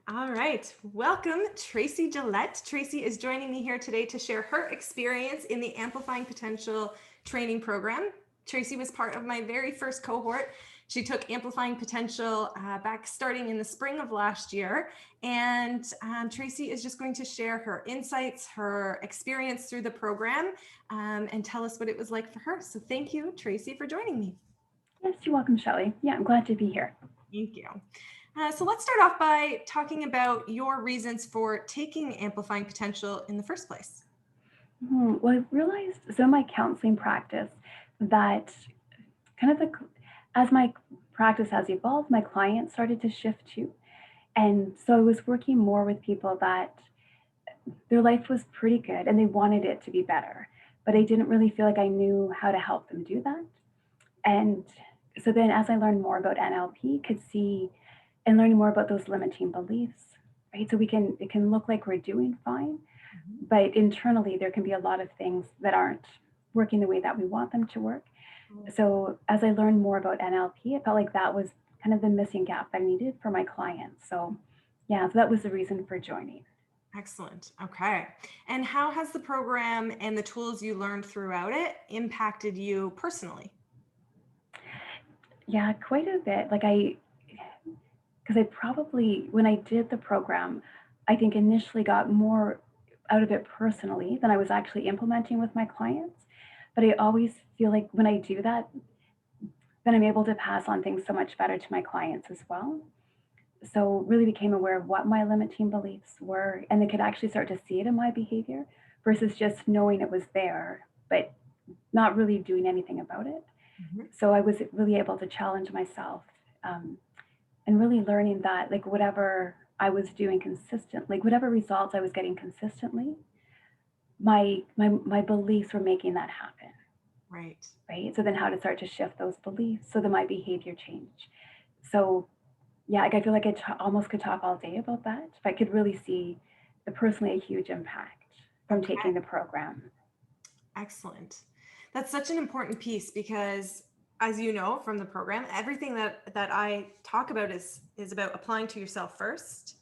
All right. Welcome, Tracy Guillet. Tracy is joining me here today to share her experience in the Amplifying Potential training program. Tracy was part of my very first cohort. She took Amplifying Potential back starting in the spring of last year. And Tracy is just going to share her insights, her experience through the program, and tell us what it was like for her. So thank you, Tracy, for joining me. Yes, you're welcome, Shellie. Yeah, I'm glad to be here. Thank you. So let's start off by talking about your reasons for taking Amplifying Potential in the first place. Well, I realized so in my counseling practice that as my practice has evolved, my clients started to shift too. And so I was working more with people that their life was pretty good and they wanted it to be better, but I didn't really feel like I knew how to help them do that. And so then as I learned more about NLP, could see and learning more about those limiting beliefs, right? So it can look like we're doing fine, but internally there can be a lot of things that aren't working the way that we want them to work. So as I learned more about NLP, it felt like that was kind of the missing gap I needed for my clients. So yeah, so that was the reason for joining. Excellent. Okay. And how has the program and the tools you learned throughout it impacted you personally? Yeah, quite a bit. Because I probably, when I did the program, I think initially got more out of it personally than I was actually implementing with my clients. But I always feel like when I do that, then I'm able to pass on things so much better to my clients as well. So really became aware of what my limiting beliefs were, and they could actually start to see it in my behavior versus just knowing it was there, but not really doing anything about it. Mhm. So I was really able to challenge myself, um, and really learning that like whatever I was doing consistent, like whatever results I was getting consistently, my beliefs were making that happen, Right. right? So then how to start to shift those beliefs so that my behavior changed. So yeah, like I feel like almost could talk all day about that. If I could really see the personally a huge impact from Okay. taking the program. Excellent. That's such an important piece because, as you know from the program, everything that I talk about is about applying to yourself first,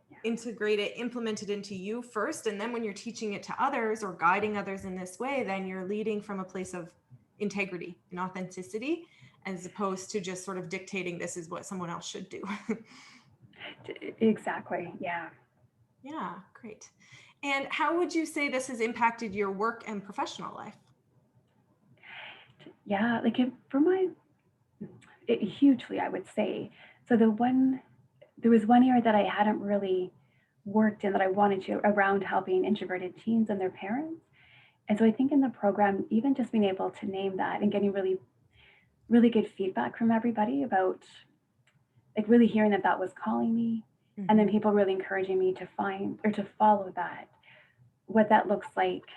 Yeah. integrate it, implement it into you first, and then when you're teaching it to others or guiding others in this way, then you're leading from a place of integrity and authenticity, as opposed to just sort of dictating this is what someone else should do. Exactly. Yeah. Yeah, great. And how would you say this has impacted your work and professional life? Yeah. For hugely, I would say. So there was one area that I hadn't really worked in that I wanted to around helping introverted teens and their parents. And so I think in the program, even just being able to name that and getting really, really good feedback from everybody about like really hearing that that was calling me, and then Mhm. people really encouraging me to find or to follow that, what that looks like,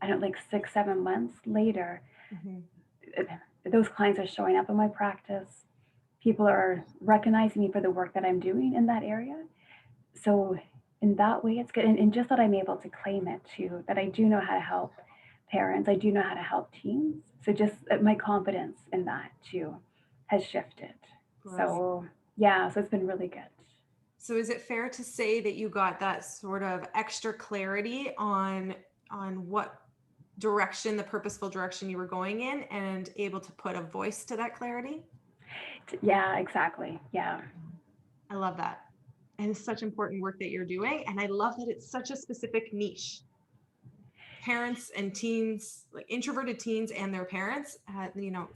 I don't know, like 6, 7 months later, Mhm. uh, those clients are showing up in my practice. People are recognizing me for the work that I'm doing in that area. So in that way, it's good. And just that I'm able to claim it too, that I do know how to help parents, I do know how to help teens. So just my confidence in that too has shifted. Brilliant. So yeah, so it's been really good. So is it fair to say that you got that sort of extra clarity on what direction, the purposeful direction you were going in, and able to put a voice to that clarity? Yeah, exactly. Yeah. I love that. And it's such important work that you're doing. And I love that it's such a specific niche. Parents and teens, like introverted teens and their parents,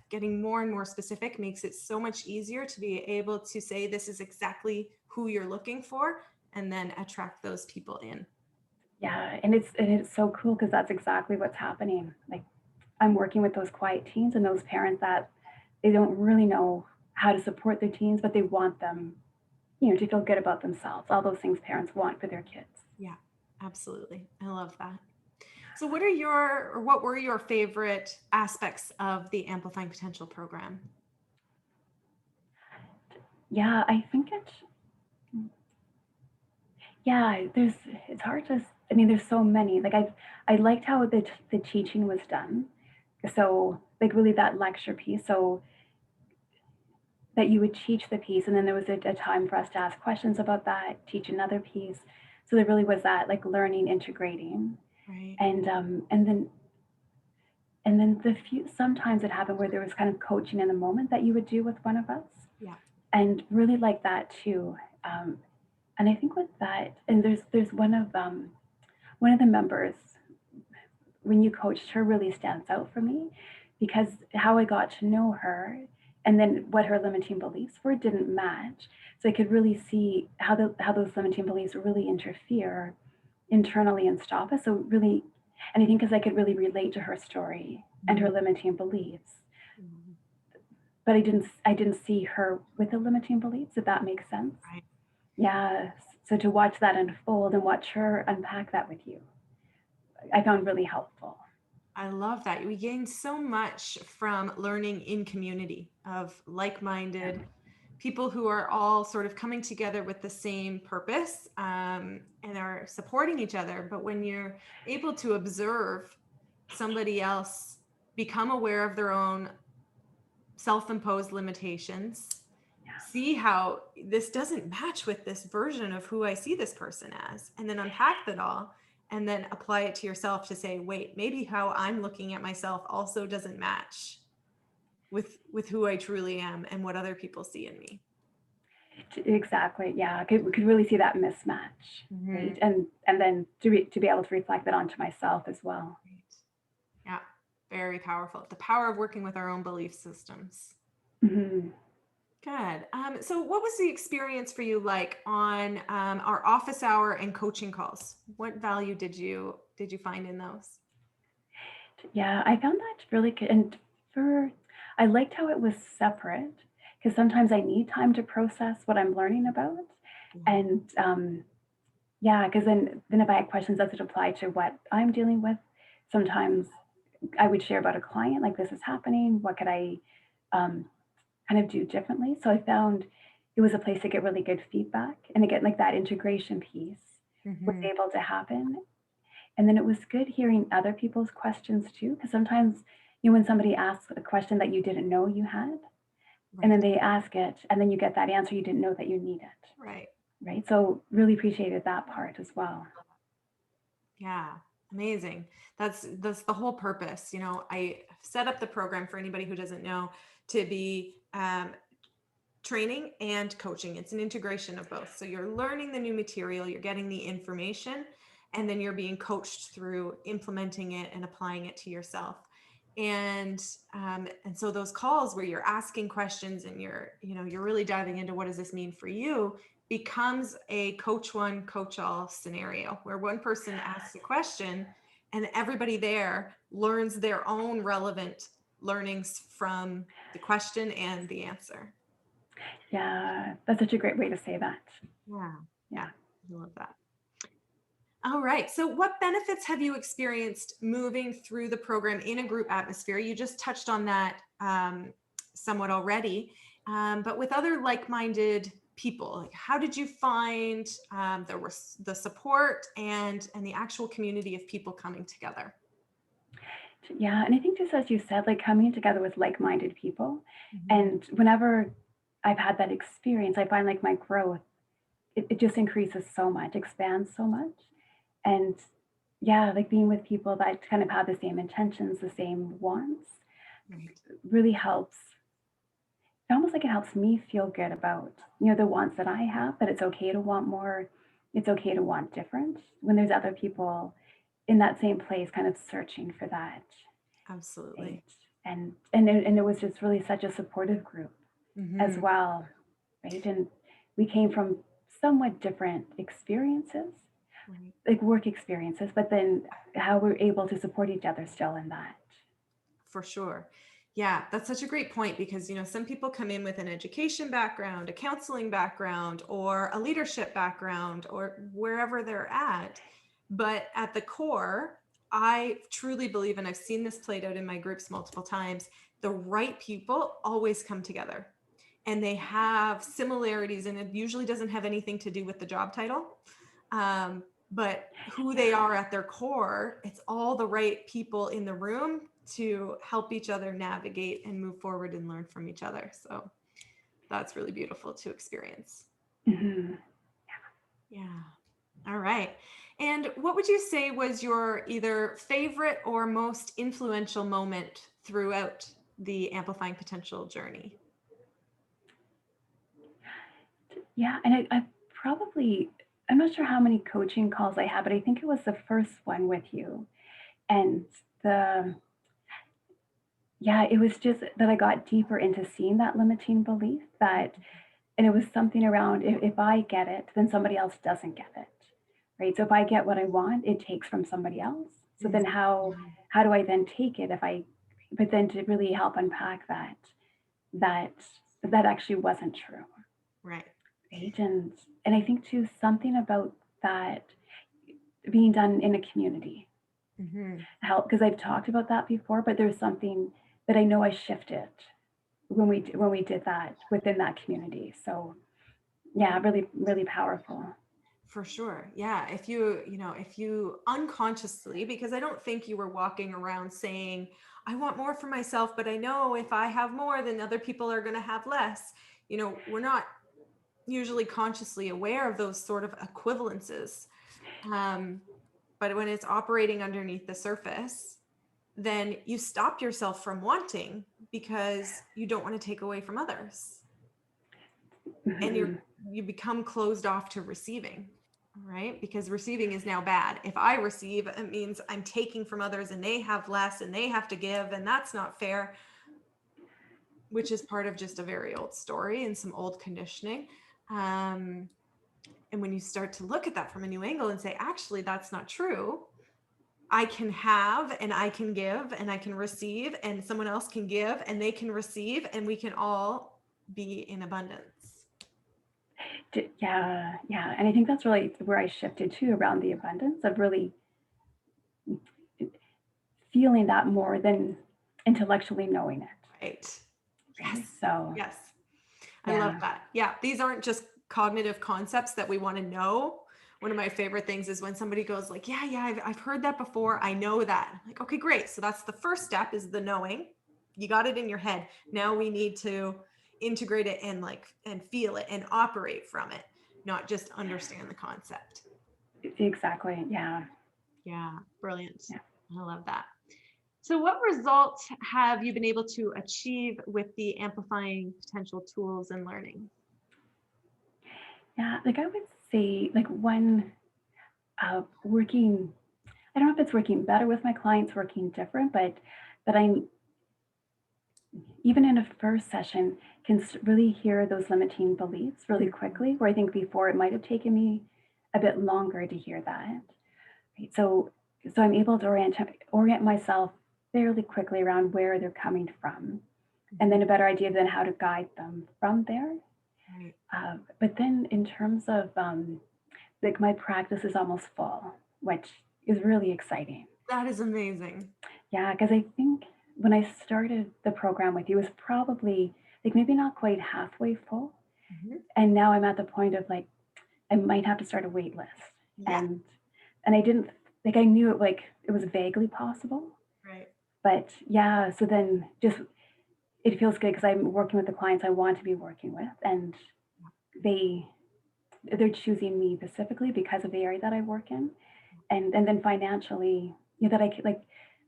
getting more and more specific makes it so much easier to be able to say this is exactly who you're looking for and then attract those people in. Yeah, and it's so cool because that's exactly what's happening. Like I'm working with those quiet teens and those parents that they don't really know how to support their teens, but they want them, to feel good about themselves. All those things parents want for their kids. Yeah, absolutely. I love that. So what were your favorite aspects of the Amplifying Potential program? Yeah, I think yeah, it's hard to, I mean, there's so many. I liked how the teaching was done. So like really that lecture piece. So that you would teach the piece, and then there was a time for us to ask questions about that, teach another piece. So there really was that like learning, integrating, Right. and then the few sometimes it happened where there was kind of coaching in the moment that you would do with one of us, Yeah. and really like that too. Um, and I think with that, and there's one of the members when you coached her really stands out for me because how I got to know her and then what her limiting beliefs were didn't match. So I could really see how those limiting beliefs really interfere internally and stop us. So really, and I think because I could really relate to her story and her limiting beliefs, Mhm. but I didn't see her with the limiting beliefs, if that makes sense. Right. Yeah. So to watch that unfold and watch her unpack that with you, I found really helpful. I love that. We gain so much from learning in community of Yeah. like-minded people who are all sort of coming together with the same purpose, and are supporting each other. But when you're able to observe somebody else become aware of their own self-imposed limitations, see how this doesn't match with this version of who I see this person as, and then unpack that all and then apply it to yourself to say, wait, maybe how I'm looking at myself also doesn't match with who I truly am and what other people see in me. Exactly. Yeah. We could really see that mismatch, right? Mhm. And then to be able to reflect that onto myself as well. Right. Yeah, very powerful. The power of working with our own belief systems. Hmm. Good. So what was the experience for you like on our office hour and coaching calls? What value did you find in those? Yeah, I found that really good. And for I liked how it was separate because sometimes I need time to process what I'm learning about. Yeah. And yeah, because then if I had questions as it applied to what I'm dealing with, sometimes I would share about a client like this is happening. What could I um, kind of do differently? So I found it was a place to get really good feedback and to get like that integration piece was Hmm. able to happen. And then it was good hearing other people's questions too, because sometimes when somebody asks a question that you didn't know you had, and then Right. they ask it, and then you get that answer you didn't know that you needed, Right. right? So really appreciated that part as well. Yeah. Amazing. That's the whole purpose. I set up the program for anybody who doesn't know to be training and coaching. It's an integration of both. So you're learning the new material, you're getting the information, and then you're being coached through implementing it and applying it to yourself. And so those calls where you're asking questions and you're really diving into what does this mean for you becomes a coach one, coach all scenario where one person asks a question and everybody there learns their own relevant learnings from the question and the answer. Yeah, that's such a great way to say that. Yeah. Yeah. Yeah. I love that. All right. So, what benefits have you experienced moving through the program in a group atmosphere? You just touched on that somewhat already, but with other like-minded people, like how did you find the support and the actual community of people coming together? Yeah, and I think just as you said, like coming together with like-minded people, Mhm. and whenever I've had that experience, I find like my growth, it just increases so much, expands so much. And yeah, like being with people that kind of have the same intentions, the same wants, Right. really helps. It almost like it helps me feel good about, the wants that I have, that it's okay to want more, it's okay to want different when there's other people in that same place kind of searching for that. Right. Absolutely. And it was just really such a supportive group as Hmm. well, right? And we came from somewhat different experiences, Right. like work experiences, but then how we're able to support each other still in that. For sure. Yeah, that's such a great point because, some people come in with an education background, a counseling background, or a leadership background, or wherever they're at. But at the core, I truly believe, and I've seen this played out in my groups multiple times, the right people always come together and they have similarities, and it usually doesn't have anything to do with the job title. But who they are at their core, it's all the right people in the room to help each other navigate and move forward and learn from each other. So That's really beautiful to experience. Mhm. Yeah. All right. And what would you say was your either favorite or most influential moment throughout the Amplifying Potential journey? Yeah, and I probably, I'm not sure how many coaching calls I had, but I think it was the first one with you. And the, yeah, it was just that I got deeper into seeing that limiting belief that, and it was something around if I get it, then somebody else doesn't get it, right? So if I get what I want, it takes from somebody else. So then how do I then take it if I, but then to really help unpack that that actually wasn't true, Right. right? And I think too something about that being done in a community Mm-hmm. help, because I've talked about that before, but there's something that I know I shifted when we did that within that community. So yeah, really really powerful. For sure. Yeah. If you unconsciously, because I don't think you were walking around saying, I want more for myself, but I know if I have more, then other people are going to have less. We're not usually consciously aware of those sort of equivalences. But when it's operating underneath the surface, then you stop yourself from wanting because you don't want to take away from others. And Mhm. you become closed off to receiving, right? Because receiving is now bad. If I receive, it means I'm taking from others and they have less and they have to give, and that's not fair, which is part of just a very old story and some old conditioning. And when you start to look at that from a new angle and say, actually, that's not true. I can have and I can give and I can receive and someone else can give and they can receive and we can all be in abundance. Yeah, yeah, and I think that's really where I shifted to around the abundance of really feeling that more than intellectually knowing it, Right. Yes. right? So Yes. I love yeah. that. Yeah. These aren't just cognitive concepts that we want to know. One of my favorite things is when somebody goes like, yeah, I've heard that before. I know that. I'm like, okay, great. So that's the first step is the knowing. You got it in your head. Now we need to integrate it and feel it and operate from it, not just understand the concept. Exactly. Yeah. Yeah. Brilliant. Yeah. I love that. So, what results have you been able to achieve with the amplifying potential tools and learning? Yeah. Like I would say, like one working, I don't know if it's working better with my clients, working different, but I'm even in a first session can really hear those limiting beliefs really quickly, where I think before it might have taken me a bit longer to hear that. Right? So I'm able to orient myself fairly quickly around where they're coming from, and then a better idea then how to guide them from there. Right. But then in terms of like my practice is almost full, which is really exciting. That is amazing. Yeah, because I think when I started the program with you, it was probably like maybe not quite halfway full. Mhm. And now I'm at the point of like, I might have to start a wait list. Yes. And I didn't like I knew it like it was vaguely possible. Right. But yeah, so then just it feels good because I'm working with the clients I want to be working with and they they're choosing me specifically because of the area that I work in. And then financially, that I can like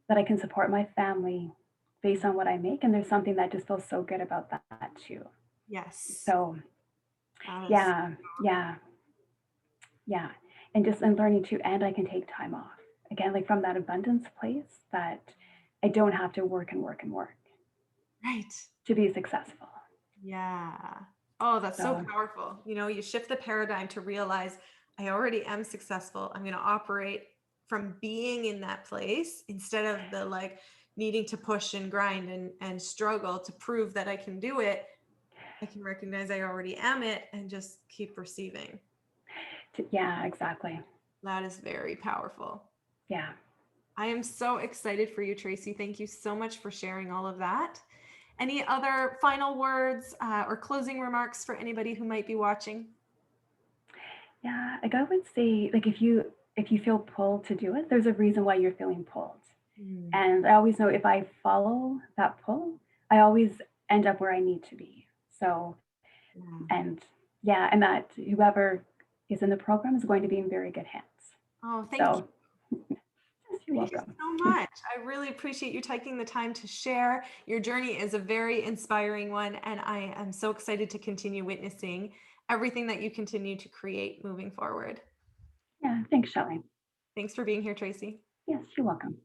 that I can support my family based on what I make. And there's something that just feels so good about that too. Yes. So That is yeah, yeah, yeah. And just and learning to and I can take time off. Again, like from that abundance place that I don't have to work and work and work right. to be successful. Yeah. Oh, that's so So powerful. You shift the paradigm to realize I already am successful. I'm going to operate from being in that place instead of the needing to push and grind and struggle to prove that I can do it. I can recognize I already am it and just keep receiving. yeah, exactly. That is very powerful. Yeah. I am so excited for you, Tracy. Thank you so much for sharing all of that. Any other final words or closing remarks for anybody who might be watching? Yeah, like I would say, like if you feel pulled to do it, there's a reason why you're feeling pulled. Mm. And I always know if I follow that pull, I always end up where I need to be. So Yeah. And yeah, and that whoever is in the program is going to be in very good hands. Oh, thank you. So yes, you're Thank you welcome. so much. I really appreciate you taking the time to share. Your journey is a very inspiring one, and I am so excited to continue witnessing everything that you continue to create moving forward. Yeah, thanks, Shelly. Thanks for being here, Tracy. Yes, you're welcome.